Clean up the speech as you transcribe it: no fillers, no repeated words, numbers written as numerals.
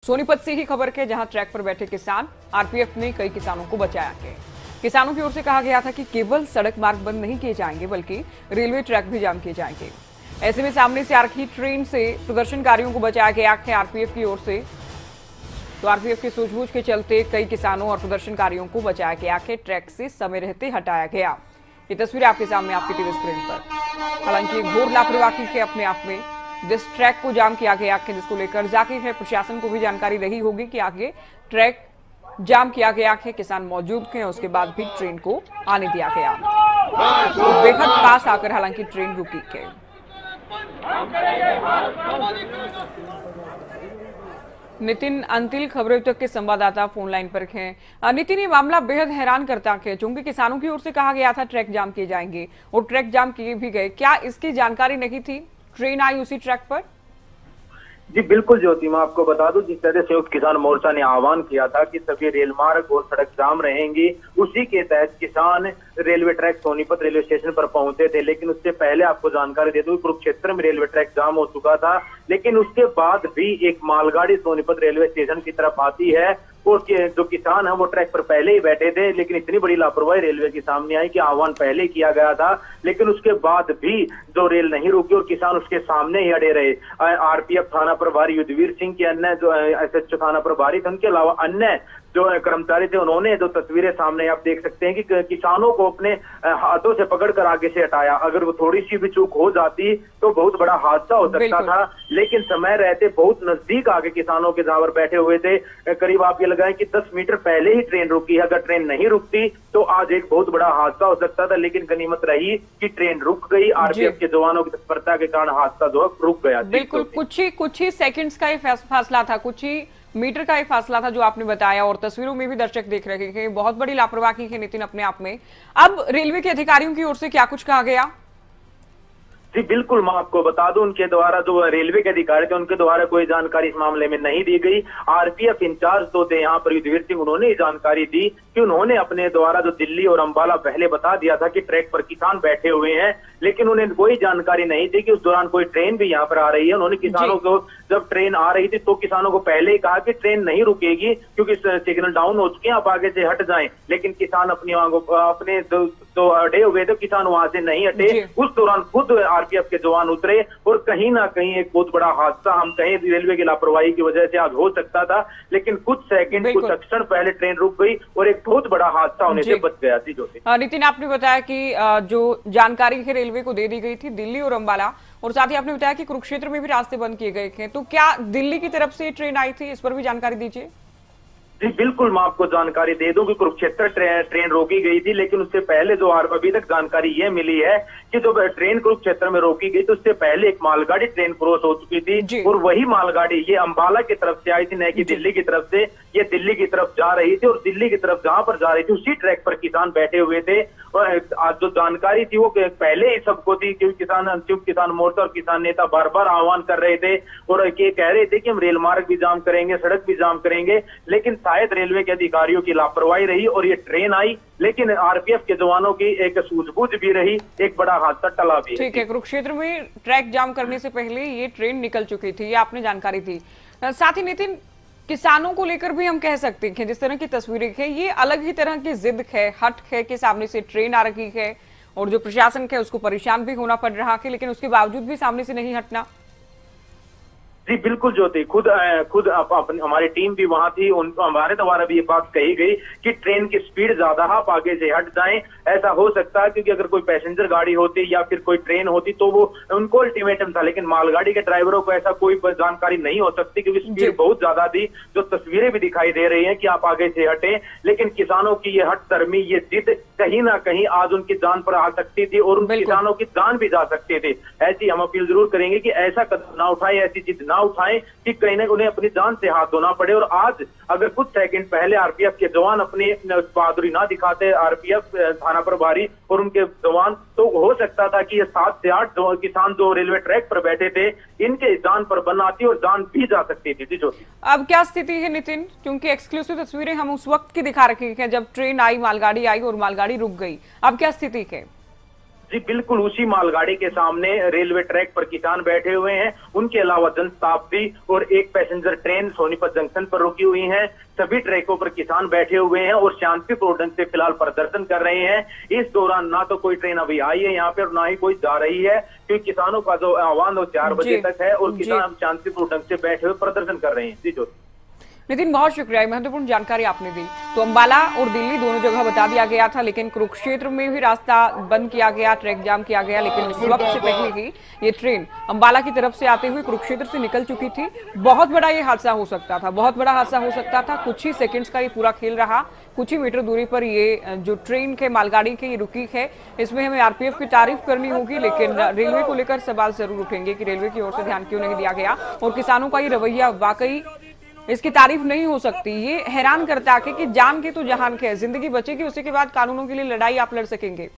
सोनीपत से ही खबर है, जहां ट्रैक पर बैठे किसान आरपीएफ ने कई किसानों को बचाया है। किसानों की ओर से कहा गया था कि केवल सड़क मार्ग बंद नहीं किए जाएंगे बल्कि रेलवे ट्रैक भी जाम किए जाएंगे। ऐसे में सामने से आ रही ट्रेन से प्रदर्शनकारियों को बचाया गया है आरपीएफ की ओर से। तो आरपीएफ की सूझबूझ के चलते कई किसानों और प्रदर्शनकारियों को बचाया गया है। ट्रैक से समय रहते हटाया गया। ये तस्वीर आपके सामने आपकी टीवी स्क्रीन पर। हालांकि घोर लापरवाही के अपने आप में जिस ट्रैक को जाम किया गया है, जिसको लेकर जाकिर है, प्रशासन को भी जानकारी रही होगी कि आगे ट्रैक जाम किया गया है, किसान मौजूद थे, उसके बाद भी ट्रेन को आने दिया गया। तो बेहद पास आकर हालांकि ट्रेन रुकी है। नितिन अंतिल खबरों तक के संवाददाता फोन लाइन पर हैं। नितिन, ये मामला बेहद हैरान करता है, क्योंकि किसानों की ओर से कहा गया था ट्रैक जाम किए जाएंगे और ट्रैक जाम किए भी गए। क्या इसकी जानकारी नहीं थी? ट्रेन आई उसी ट्रैक पर? जी बिल्कुल ज्योति, मैं आपको बता दूं, जिस तरह संयुक्त किसान मोर्चा ने आह्वान किया था कि सभी रेल मार्ग और सड़क जाम रहेंगी, उसी के तहत किसान railway track Sonipat railway station पर पहुंचे थे। लेकिन उससे पहले आपको जानकारी दे दूं, कुरुक्षेत्र में रेलवे ट्रैक जाम हो चुका था, लेकिन उसके बाद भी एक मालगाड़ी सोनीपत रेलवे स्टेशन की तरफ आती है और जो किसान है वो ट्रैक पर पहले ही बैठे थे। लेकिन इतनी बड़ी लापरवाही रेलवे की सामने आई कि आह्वान पहले किया गया था, लेकिन उसके बाद भी जो रेल नहीं रुकी और किसान उसके सामने ही अड़े रहे। आरपीएफ थाना प्रभारी युद्धवीर सिंह के अन्य जो एसएचओ थाना प्रभारी थे, उनके अलावा अन्य जो कर्मचारी थे, उन्होंने जो तस्वीरें सामने आप देख सकते हैं कि किसानों को अपने हाथों से पकड़कर आगे से हटाया। अगर वो थोड़ी सी भी चूक हो जाती तो बहुत बड़ा हादसा हो सकता था। लेकिन समय रहते बहुत नजदीक आगे किसानों के जहां पर बैठे हुए थे, करीब आप ये लगाएं कि 10 मीटर पहले ही ट्रेन रुकी है। अगर ट्रेन नहीं रुकती तो आज एक बहुत बड़ा हादसा हो सकता था, लेकिन गनीमत रही कि ट्रेन रुक गई। आरपीएफ के जवानों की तत्परता के कारण हादसा जो है रुक गया। बिल्कुल, कुछ ही सेकंड्स का ही फासला था, कुछ ही मीटर का ही फासला था जो आपने बताया, और तस्वीरों में भी दर्शक देख रहे हैं। बहुत बड़ी लापरवाही है नितिन अपने आप में। अब रेलवे के अधिकारियों की ओर से क्या कुछ कहा गया? जी बिल्कुल, मैं आपको बता दूं, उनके द्वारा जो रेलवे के अधिकारी थे उनके द्वारा कोई जानकारी इस मामले में नहीं दी गई। आरपीएफ इंचार्ज तो थे यहाँ पर युद्धवीर सिंह, उन्होंने जानकारी दी कि उन्होंने अपने द्वारा जो दिल्ली और अंबाला पहले बता दिया था कि ट्रैक पर किसान बैठे हुए हैं, लेकिन उन्हें कोई जानकारी नहीं थी कि उस दौरान कोई ट्रेन भी यहाँ पर आ रही है। उन्होंने किसानों को, जब ट्रेन आ रही थी तो किसानों को पहले ही कहा कि ट्रेन नहीं रुकेगी क्योंकि सिग्नल डाउन हो चुके हैं, आप आगे से हट जाएं। लेकिन किसान अपने जो अड़े हुए थे, किसान वहां से नहीं हटे। उस दौरान खुद आरपीएफ के जवान उतरे और कहीं ना कहीं एक बहुत बड़ा हादसा, हम कहें रेलवे की लापरवाही की वजह से आज हो सकता था, लेकिन कुछ सेकंड, कुछ क्षण पहले ट्रेन रुक गई और एक बहुत बड़ा हादसा होने से बच गया थी। नितिन, आपने बताया कि जो जानकारी है रेलवे को दे दी गई थी दिल्ली और अंबाला, और साथ ही आपने बताया कि कुरुक्षेत्र में भी रास्ते बंद किए गए थे। तो क्या दिल्ली की तरफ से ट्रेन आई थी? इस पर भी जानकारी दीजिए। जी बिल्कुल, मैं आपको जानकारी दे दूं कि कुरुक्षेत्र ट्रेन रोकी गई थी, लेकिन उससे पहले जो अभी तक जानकारी ये मिली है कि जो ट्रेन कुरुक्षेत्र में रोकी गई तो उससे पहले एक मालगाड़ी ट्रेन क्रॉस हो चुकी थी और वही मालगाड़ी ये अंबाला की तरफ से आई थी, न कि दिल्ली की तरफ से। ये दिल्ली की तरफ जा रही थी और दिल्ली की तरफ जहां पर जा रही थी उसी ट्रैक पर किसान बैठे हुए थे। और आज जो जानकारी थी वो पहले ही सबको थी, क्योंकि किसान मोर्चा और किसान नेता बार बार आह्वान कर रहे थे और ये कह रहे थे कि हम रेल मार्ग भी जाम करेंगे, सड़क भी जाम करेंगे। लेकिन शायद रेलवे के अधिकारियों की लापरवाही रही और ये ट्रेन आई, लेकिन आरपीएफ के जवानों की एक सूझबूझ भी रही, एक बड़ा हादसा टला भी। ठीक है, कुरुक्षेत्र में ट्रैक जाम करने से पहले ये ट्रेन निकल चुकी थी, ये आपने जानकारी दी। साथ ही नितिन, किसानों को लेकर भी हम कह सकते हैं जिस तरह की तस्वीरें है, ये अलग ही तरह की जिद है, हट है कि सामने से ट्रेन आ रही है और जो प्रशासन है उसको परेशान भी होना पड़ रहा है, लेकिन उसके बावजूद भी सामने से नहीं हटना। जी बिल्कुल ज्योति, खुद हमारी टीम भी वहां थी, हमारे द्वारा भी ये बात कही गई कि ट्रेन की स्पीड ज्यादा है, आप आगे से हट जाएं। ऐसा हो सकता है क्योंकि अगर कोई पैसेंजर गाड़ी होती या फिर कोई ट्रेन होती तो वो उनको अल्टीमेटम था, लेकिन मालगाड़ी के ड्राइवरों को ऐसा कोई जानकारी नहीं हो सकती क्योंकि स्पीड बहुत ज्यादा थी। जो तस्वीरें भी दिखाई दे रही है कि आप आगे से हटे, लेकिन किसानों की ये हट धर्मी, ये जिद कहीं ना कहीं आज उनकी जान पर आ सकती थी और उन किसानों की जान भी जा सकती थी। ऐसी हम अपील जरूर करेंगे कि ऐसा कदम ना उठाए, ऐसी जिद ना उठाएं कि कहीं ना उन्हें अपनी जान से हाथ धोना पड़े। और आज अगर कुछ सेकंड पहले आरपीएफ के जवान अपनी बहादुरी ना दिखाते, आरपीएफ थाना प्रभारी और उनके जवान, तो हो सकता था कि ये 7 से 8 किसान जो रेलवे ट्रैक पर बैठे थे, इनके जान पर बन आती और जान भी जा सकती थी। जी अब क्या स्थिति है नितिन? क्योंकि एक्सक्लूसिव तस्वीरें हम उस वक्त की दिखा रखी है जब ट्रेन आई, मालगाड़ी आई और मालगाड़ी रुक गई। अब क्या स्थिति है? जी बिल्कुल, उसी मालगाड़ी के सामने रेलवे ट्रैक पर किसान बैठे हुए हैं। उनके अलावा जनशताब्दी और एक पैसेंजर ट्रेन सोनीपत जंक्शन पर रुकी हुई है। सभी ट्रैकों पर किसान बैठे हुए हैं और शांतिपूर्ण ढंग से फिलहाल प्रदर्शन कर रहे हैं। इस दौरान ना तो कोई ट्रेन अभी आई है यहाँ पे और ना ही कोई जा रही है, क्योंकि किसानों का जो आह्वान वो 4 बजे तक है और किसान शांतिपूर्ण ढंग से बैठे हुए प्रदर्शन कर रहे हैं। जी ज्योति। नितिन, बहुत शुक्रिया, महत्वपूर्ण जानकारी आपने दी। तो अंबाला और दिल्ली दोनों जगह बता दिया गया था, लेकिन कुरुक्षेत्र में भी रास्ता बंद किया गया, ट्रैक जाम किया गया। लेकिन इस वक्त से पहले ही ये ट्रेन अंबाला की तरफ से आते हुए कुरुक्षेत्र से निकल चुकी थी। बहुत बड़ा ये हादसा हो सकता था, बहुत बड़ा हादसा हो सकता था। कुछ ही सेकंड्स का ये पूरा खेल रहा। कुछ ही मीटर दूरी पर ये जो ट्रेन के मालगाड़ी की रुकी है, इसमें हमें आरपीएफ की तारीफ करनी होगी, लेकिन रेलवे को लेकर सवाल जरूर उठेंगे कि रेलवे की ओर से ध्यान क्यों नहीं दिया गया। और किसानों का ये रवैया वाकई इसकी तारीफ नहीं हो सकती। ये हैरान करता है कि जान के तो जहान के है, जिंदगी बचेगी, उसी के बाद कानूनों के लिए लड़ाई आप लड़ सकेंगे।